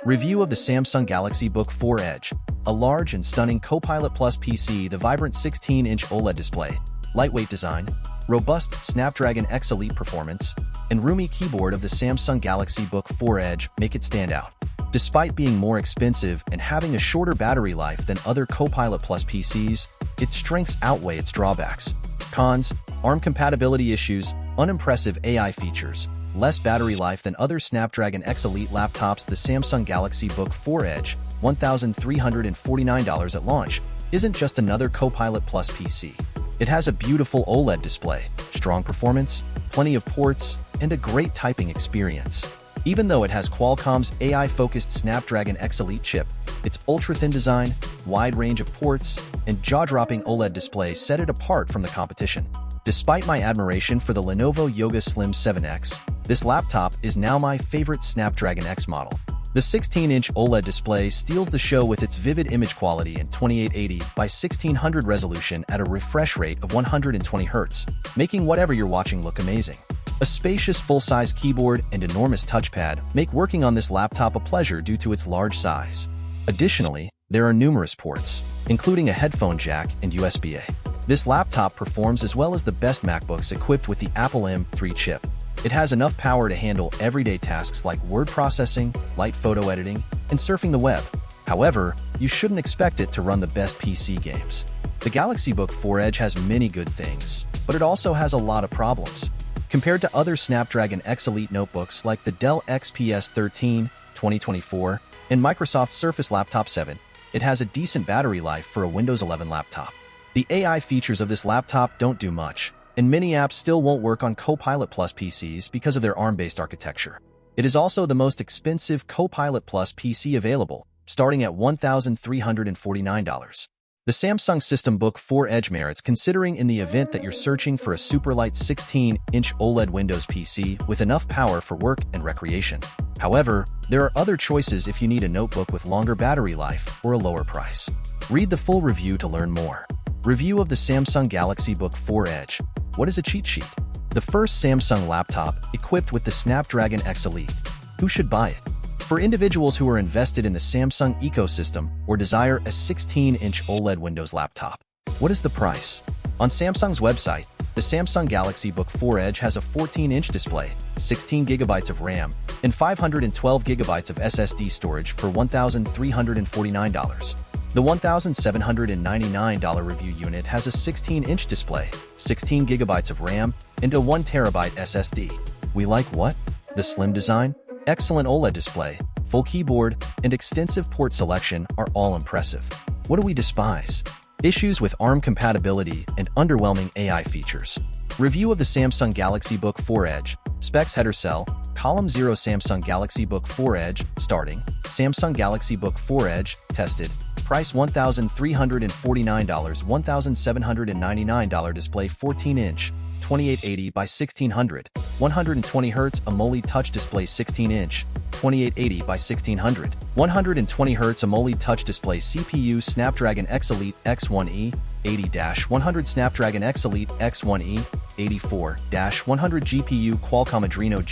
Review of the Samsung Galaxy Book4 Edge. A large and stunning Copilot Plus PC, the vibrant 16-inch OLED display, lightweight design, robust Snapdragon X Elite performance, and roomy keyboard of the Samsung Galaxy Book4 Edge make it stand out. Despite being more expensive and having a shorter battery life than other Copilot Plus PCs, its strengths outweigh its drawbacks. Cons: ARM compatibility issues, unimpressive AI features, less battery life than other Snapdragon X Elite laptops. The Samsung Galaxy Book4 Edge, $1,349 at launch, isn't just another Copilot Plus PC. It has a beautiful OLED display, strong performance, plenty of ports, and a great typing experience. Even though it has Qualcomm's AI-focused Snapdragon X Elite chip, its ultra-thin design, wide range of ports, and jaw-dropping OLED display set it apart from the competition. Despite my admiration for the Lenovo Yoga Slim 7X, this laptop is now my favorite Snapdragon X model. The 16-inch OLED display steals the show with its vivid image quality and 2880 by 1600 resolution at a refresh rate of 120 Hz, making whatever you're watching look amazing. A spacious full-size keyboard and enormous touchpad make working on this laptop a pleasure due to its large size. Additionally, there are numerous ports, including a headphone jack and USB-A. This laptop performs as well as the best MacBooks equipped with the Apple M3 chip. It has enough power to handle everyday tasks like word processing, light photo editing, and surfing the web. However, you shouldn't expect it to run the best PC games. The Galaxy Book4 Edge has many good things, but it also has a lot of problems. Compared to other Snapdragon X Elite notebooks like the Dell XPS 13, 2024, and Microsoft Surface Laptop 7, it has a decent battery life for a Windows 11 laptop. The AI features of this laptop don't do much, and many apps still won't work on Copilot Plus PCs because of their ARM-based architecture. It is also the most expensive Copilot Plus PC available, starting at $1,349. The Samsung System Book4 Edge merits considering in the event that you're searching for a super light 16-inch OLED Windows PC with enough power for work and recreation. However, there are other choices if you need a notebook with longer battery life or a lower price. Read the full review to learn more. Review of the Samsung Galaxy Book4 Edge. What is a cheat sheet? The first Samsung laptop equipped with the Snapdragon X Elite. Who should buy it? For individuals who are invested in the Samsung ecosystem or desire a 16-inch OLED Windows laptop. What is the price? On Samsung's website, the Samsung Galaxy Book4 Edge has a 14-inch display, 16 GB of RAM, and 512 GB of SSD storage for $1,349. The $1,799 review unit has a 16-inch display, 16 GB of RAM, and a 1 TB SSD. We like what? The slim design, excellent OLED display, full keyboard, and extensive port selection are all impressive. What do we despise? Issues with ARM compatibility and underwhelming AI features. Review of the Samsung Galaxy Book4 Edge. Specs: header cell, column 0. Samsung Galaxy Book4 Edge, starting. Samsung Galaxy Book4 Edge, tested. Price $1,349, $1,799 display 14-inch, 2880 by 1600, 120 Hz AMOLED touch display 16-inch, 2880 by 1600, 120 Hz AMOLED touch display CPU Snapdragon X Elite X1E, 80-100 Snapdragon X Elite X1E, 84-100 GPU Qualcomm Adreno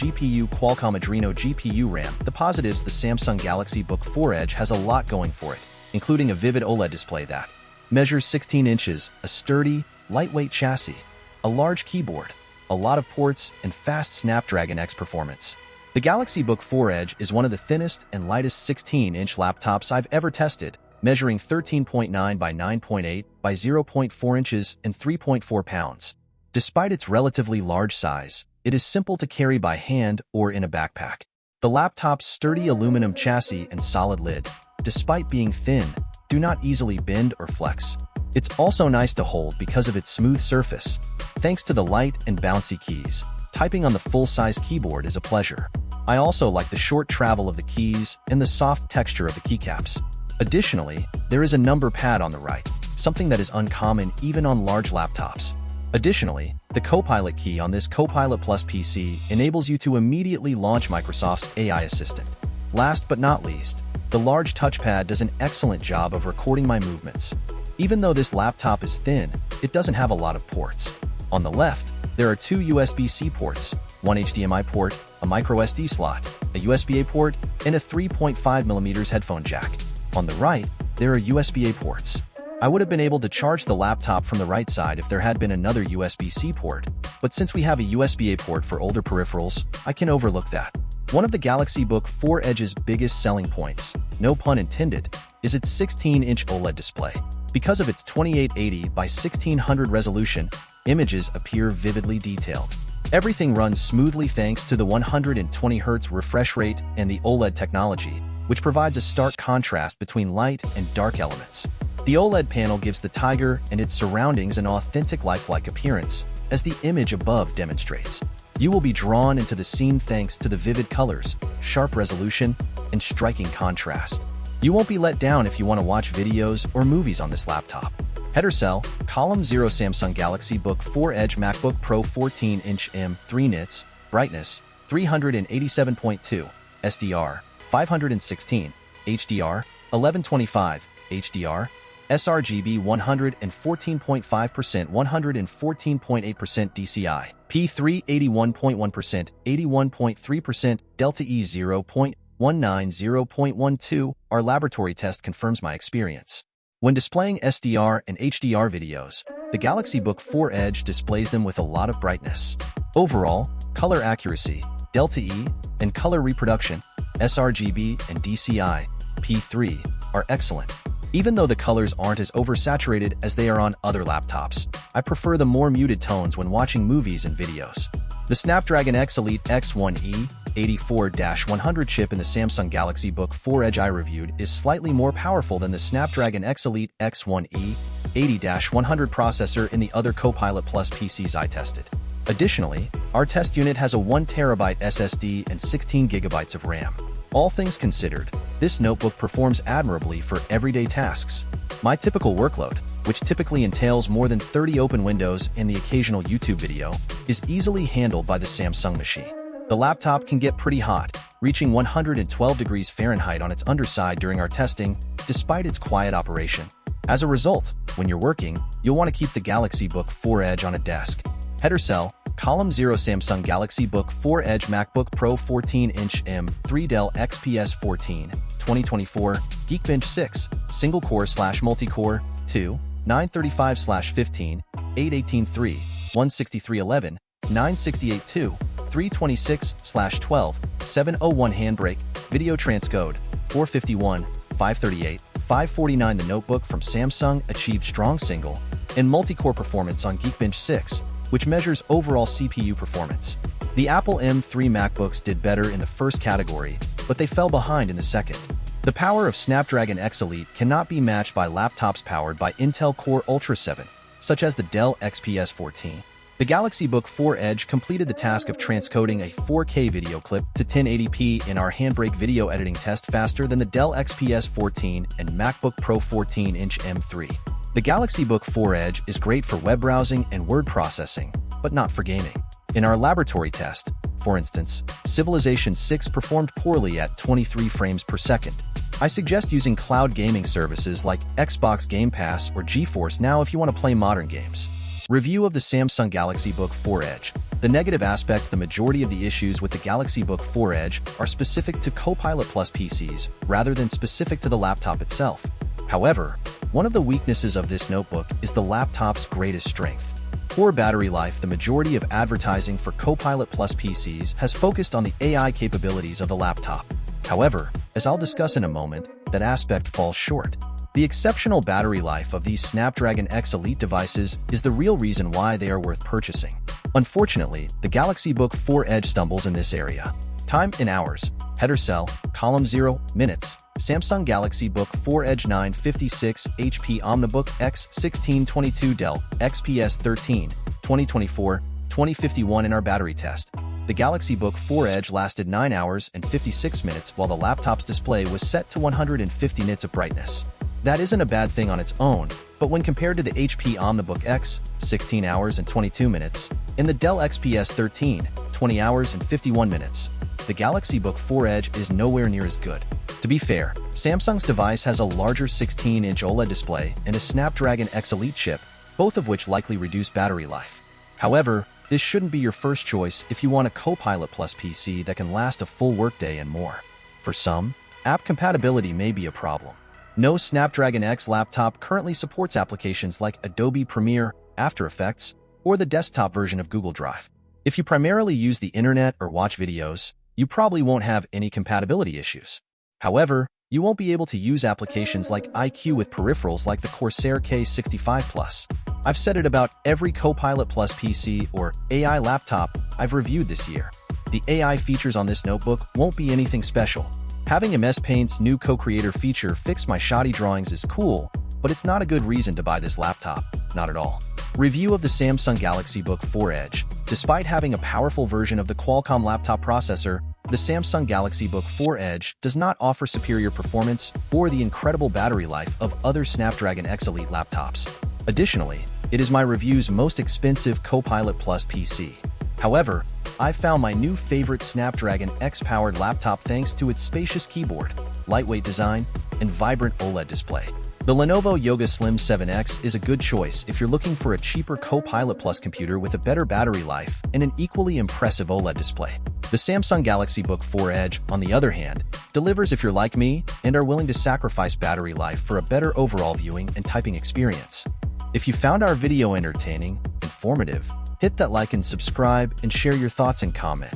GPU RAM. The positives: the Samsung Galaxy Book4 Edge has a lot going for it, including a vivid OLED display that measures 16 inches, a sturdy, lightweight chassis, a large keyboard, a lot of ports, and fast Snapdragon X performance. The Galaxy Book4 Edge is one of the thinnest and lightest 16-inch laptops I've ever tested, measuring 13.9 by 9.8 by 0.4 inches and 3.4 pounds. Despite its relatively large size, it is simple to carry by hand or in a backpack. The laptop's sturdy aluminum chassis and solid lid, despite being thin, do not easily bend or flex. It's also nice to hold because of its smooth surface. Thanks to the light and bouncy keys, typing on the full-size keyboard is a pleasure. I also like the short travel of the keys and the soft texture of the keycaps. Additionally, there is a number pad on the right, something that is uncommon even on large laptops. Additionally, the Copilot key on this Copilot Plus PC enables you to immediately launch Microsoft's AI assistant. Last but not least, the large touchpad does an excellent job of recording my movements. Even though this laptop is thin, it doesn't have a lot of ports. On the left, there are two USB-C ports, one HDMI port, a microSD slot, a USB-A port, and a 3.5mm headphone jack. On the right, there are USB-A ports. I would have been able to charge the laptop from the right side if there had been another USB-C port, but since we have a USB-A port for older peripherals, I can overlook that. One of the Galaxy Book4 Edge's biggest selling points, no pun intended, is its 16-inch OLED display. Because of its 2880 by 1600 resolution, images appear vividly detailed. Everything runs smoothly thanks to the 120Hz refresh rate and the OLED technology, which provides a stark contrast between light and dark elements. The OLED panel gives the tiger and its surroundings an authentic lifelike appearance, as the image above demonstrates. You will be drawn into the scene thanks to the vivid colors, sharp resolution, and striking contrast. You won't be let down if you want to watch videos or movies on this laptop. Header cell, column 0 Samsung Galaxy Book4 Edge MacBook Pro 14-inch M3 nits, brightness, 387.2, SDR, 516, HDR, 1125, HDR, sRGB 114.5%, 114.8% DCI, P3 81.1%, 81.3%, Delta E 0.19, 0.12. Our laboratory test confirms my experience. When displaying SDR and HDR videos, the Galaxy Book4 Edge displays them with a lot of brightness. Overall, color accuracy, Delta E, and color reproduction, sRGB and DCI, P3, are excellent. Even though the colors aren't as oversaturated as they are on other laptops, I prefer the more muted tones when watching movies and videos. The Snapdragon X Elite X1E 84-100 chip in the Samsung Galaxy Book4 Edge I reviewed is slightly more powerful than the Snapdragon X Elite X1E 80-100 processor in the other Copilot Plus PCs I tested. Additionally, our test unit has a 1TB SSD and 16GB of RAM. All things considered, this notebook performs admirably for everyday tasks. My typical workload, which typically entails more than 30 open windows and the occasional YouTube video, is easily handled by the Samsung machine. The laptop can get pretty hot, reaching 112 degrees Fahrenheit on its underside during our testing, despite its quiet operation. As a result, when you're working, you'll want to keep the Galaxy Book4 Edge on a desk. Header cell, column 0 Samsung Galaxy Book4 Edge MacBook Pro 14-inch M3 Dell XPS 14, 2024, Geekbench 6, single-core/multi-core, 2, 935/15, 818/3, 16311, 968/2, 326/12, 701 handbrake, video transcode, 451, 538, 549. The notebook from Samsung achieved strong single and multi-core performance on Geekbench 6, which measures overall CPU performance. The Apple M3 MacBooks did better in the first category, but they fell behind in the second. The power of Snapdragon X Elite cannot be matched by laptops powered by Intel Core Ultra 7, such as the Dell XPS 14. The Galaxy Book4 Edge completed the task of transcoding a 4K video clip to 1080p in our Handbrake video editing test faster than the Dell XPS 14 and MacBook Pro 14-inch M3. The Galaxy Book4 Edge is great for web browsing and word processing, but not for gaming. In our laboratory test, for instance, Civilization 6 performed poorly at 23 frames per second. I suggest using cloud gaming services like Xbox Game Pass or GeForce Now if you want to play modern games. Review of the Samsung Galaxy Book4 Edge. The negative aspects: the majority of the issues with the Galaxy Book4 Edge are specific to Copilot Plus PCs rather than specific to the laptop itself. However, one of the weaknesses of this notebook is the laptop's greatest strength. Poor battery life. The majority of advertising for Copilot Plus PCs has focused on the AI capabilities of the laptop. However, as I'll discuss in a moment, that aspect falls short. The exceptional battery life of these Snapdragon X Elite devices is the real reason why they are worth purchasing. Unfortunately, the Galaxy Book4 Edge stumbles in this area. Time in hours. Header cell, column 0, minutes. Samsung Galaxy Book4 Edge 956 HP Omnibook X 1622 Dell XPS 13, 2024, 2051. In our battery test, the Galaxy Book4 Edge lasted 9 hours and 56 minutes while the laptop's display was set to 150 nits of brightness. That isn't a bad thing on its own, but when compared to the HP Omnibook X, 16 hours and 22 minutes, and the Dell XPS 13, 20 hours and 51 minutes, the Galaxy Book4 Edge is nowhere near as good. To be fair, Samsung's device has a larger 16-inch OLED display and a Snapdragon X Elite chip, both of which likely reduce battery life. However, this shouldn't be your first choice if you want a Copilot Plus PC that can last a full workday and more. For some, app compatibility may be a problem. No Snapdragon X laptop currently supports applications like Adobe Premiere, After Effects, or the desktop version of Google Drive. If you primarily use the internet or watch videos, you probably won't have any compatibility issues. However, you won't be able to use applications like iQ with peripherals like the Corsair K65 Plus. I've said it about every Copilot Plus PC or AI laptop I've reviewed this year. The AI features on this notebook won't be anything special. Having MS Paint's new co-creator feature fix my shoddy drawings is cool, but it's not a good reason to buy this laptop, not at all. Review of the Samsung Galaxy Book4 Edge. Despite having a powerful version of the Qualcomm laptop processor, the Samsung Galaxy Book4 Edge does not offer superior performance or the incredible battery life of other Snapdragon X Elite laptops. Additionally, it is my review's most expensive Copilot Plus PC. However, I've found my new favorite Snapdragon X-powered laptop thanks to its spacious keyboard, lightweight design, and vibrant OLED display. The Lenovo Yoga Slim 7X is a good choice if you're looking for a cheaper Copilot Plus computer with a better battery life and an equally impressive OLED display. The Samsung Galaxy Book4 Edge, on the other hand, delivers if you're like me and are willing to sacrifice battery life for a better overall viewing and typing experience. If you found our video entertaining, informative, hit that like and subscribe and share your thoughts and comment.